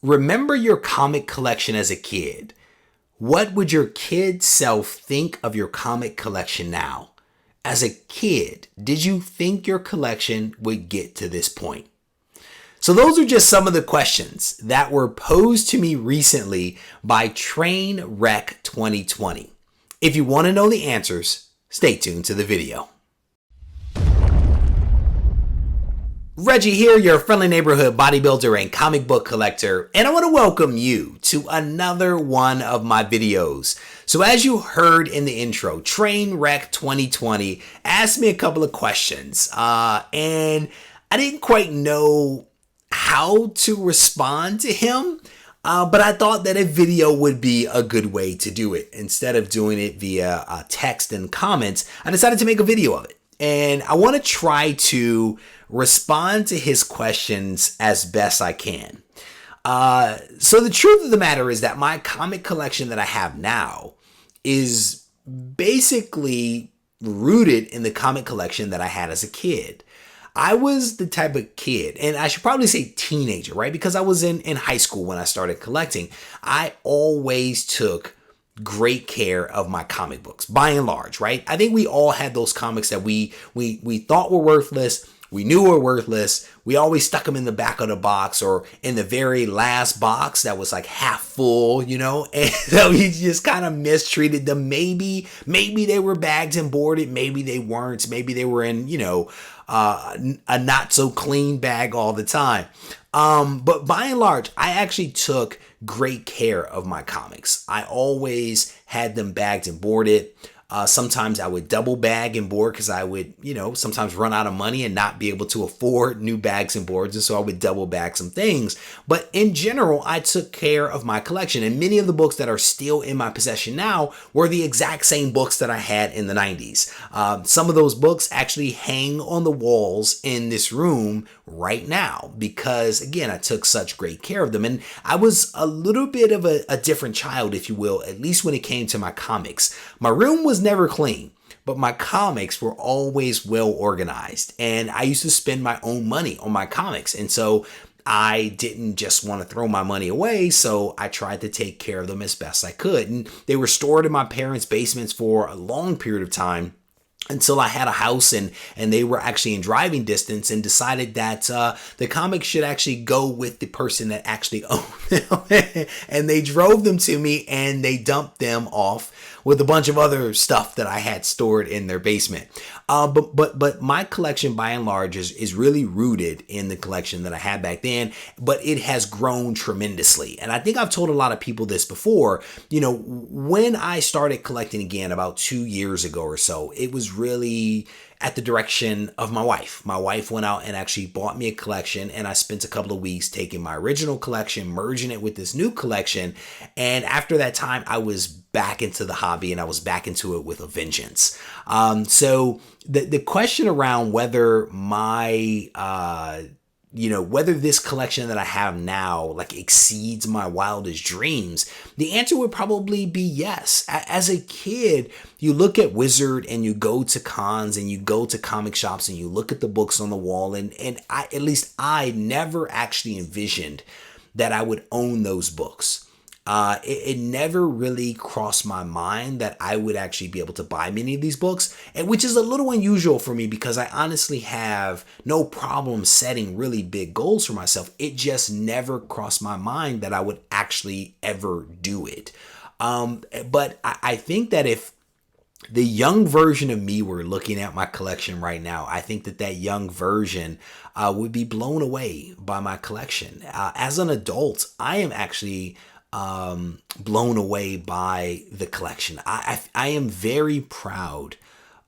Remember your comic collection as a kid. What would your kid self think of your comic collection now? As a kid, did you think your collection would get to this point? So those are just some of the questions that were posed to me recently by Trainwreck 2020. If you want to know the answers, stay tuned to the video. Reggie here, your friendly neighborhood bodybuilder and comic book collector, and I want to welcome you to another one of my videos. So as you heard in the intro, Trainwreck 2020 asked me a couple of questions, and I didn't quite know how to respond to him, but I thought that a video would be a good way to do it. Instead of doing it via text and comments, I decided to make a video of it. And I want to try to respond to his questions as best I can. So the truth of the matter is that my comic collection that I have now is basically rooted in the comic collection that I had as a kid. I was the type of kid, and I should probably say teenager, right? Because I was in high school when I started collecting. I always took great care of my comic books, by and large, right? I think we all had those comics that we thought were worthless. We knew were worthless. We always stuck them in the back of the box or in the very last box that was like half full, you know? And so we just kind of mistreated them. Maybe they were bagged and boarded. Maybe they weren't. Maybe they were in, a not so clean bag all the time. But by and large, I actually took great care of my comics. I always had them bagged and boarded. Sometimes I would double bag and board because I would, sometimes run out of money and not be able to afford new bags and boards. And so I would double bag some things. But in general, I took care of my collection. And many of the books that are still in my possession now were the exact same books that I had in the 90s. Some of those books actually hang on the walls in this room right now because, again, I took such great care of them. And I was a little bit of a different child, if you will, at least when it came to my comics. My room was never clean, but my comics were always well organized, and I used to spend my own money on my comics. And so I didn't just want to throw my money away, so I tried to take care of them as best I could. And they were stored in my parents' basements for a long period of time until I had a house and they were actually in driving distance, and decided that the comics should actually go with the person that actually owned them. And they drove them to me and they dumped them off with a bunch of other stuff that I had stored in their basement. But my collection by and large is really rooted in the collection that I had back then, but it has grown tremendously. And I think I've told a lot of people this before. When I started collecting again about 2 years ago or so, it was really at the direction of my wife. My wife went out and actually bought me a collection, and I spent a couple of weeks taking my original collection, merging it with this new collection. And after that time, I was back into the hobby, and I was back into it with a vengeance. So the question around whether whether this collection that I have now exceeds my wildest dreams, the answer would probably be yes. As a kid, you look at Wizard and you go to cons and you go to comic shops and you look at the books on the wall, and I never actually envisioned that I would own those books. It never really crossed my mind that I would actually be able to buy many of these books, and which is a little unusual for me because I honestly have no problem setting really big goals for myself. It just never crossed my mind that I would actually ever do it. But I think that if the young version of me were looking at my collection right now, I think that young version would be blown away by my collection. As an adult, I am actually blown away by the collection. I am very proud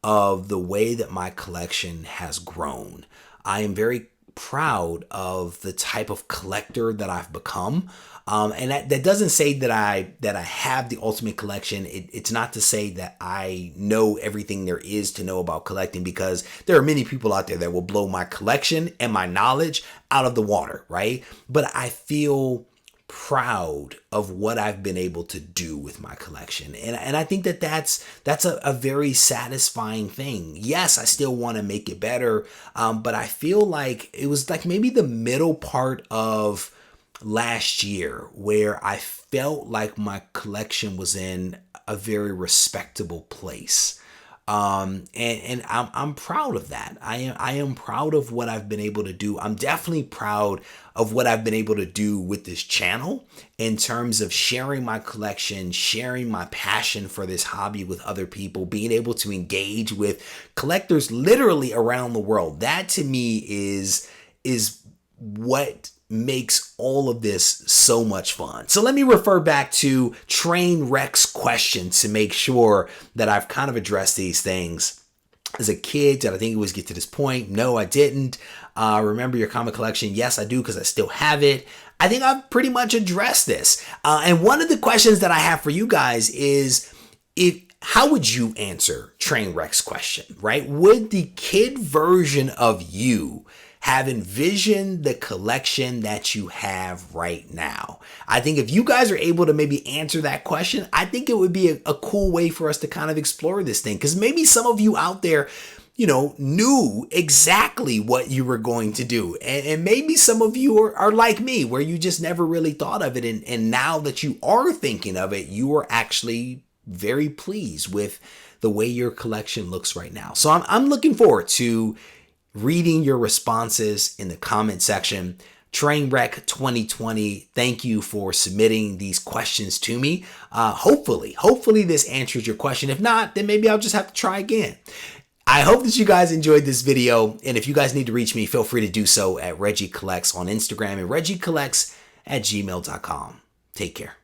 of the way that my collection has grown. I am very proud of the type of collector that I've become. And that doesn't say that I have the ultimate collection. It's not to say that I know everything there is to know about collecting, because there are many people out there that will blow my collection and my knowledge out of the water, right? But I feel proud of what I've been able to do with my collection. And I think that's a very satisfying thing. Yes, I still want to make it better, but I feel like it was like maybe the middle part of last year where I felt like my collection was in a very respectable place. And I'm proud of that. I am proud of what I've been able to do. I'm definitely proud of what I've been able to do with this channel in terms of sharing my collection, sharing my passion for this hobby with other people, being able to engage with collectors literally around the world. That to me is what makes all of this so much fun. So let me refer back to Trainwreck's question to make sure that I've kind of addressed these things. As a kid, did I think it was get to this point? No, I didn't. Remember your comic collection? Yes, I do, because I still have it. I think I've pretty much addressed this. And one of the questions that I have for you guys is, how would you answer Trainwreck's question, right? Would the kid version of you have envisioned the collection that you have right now? I think if you guys are able to maybe answer that question, I think it would be a cool way for us to kind of explore this thing. Because maybe some of you out there, knew exactly what you were going to do. And maybe some of you are like me, where you just never really thought of it. And now that you are thinking of it, you are actually very pleased with the way your collection looks right now. So I'm looking forward to reading your responses in the comment section. Trainwreck 2020, thank you for submitting these questions to me. Hopefully this answers your question. If not, then maybe I'll just have to try again. I hope that you guys enjoyed this video. And if you guys need to reach me, feel free to do so at Regie Collects on Instagram and ReggieCollects@gmail.com. Take care.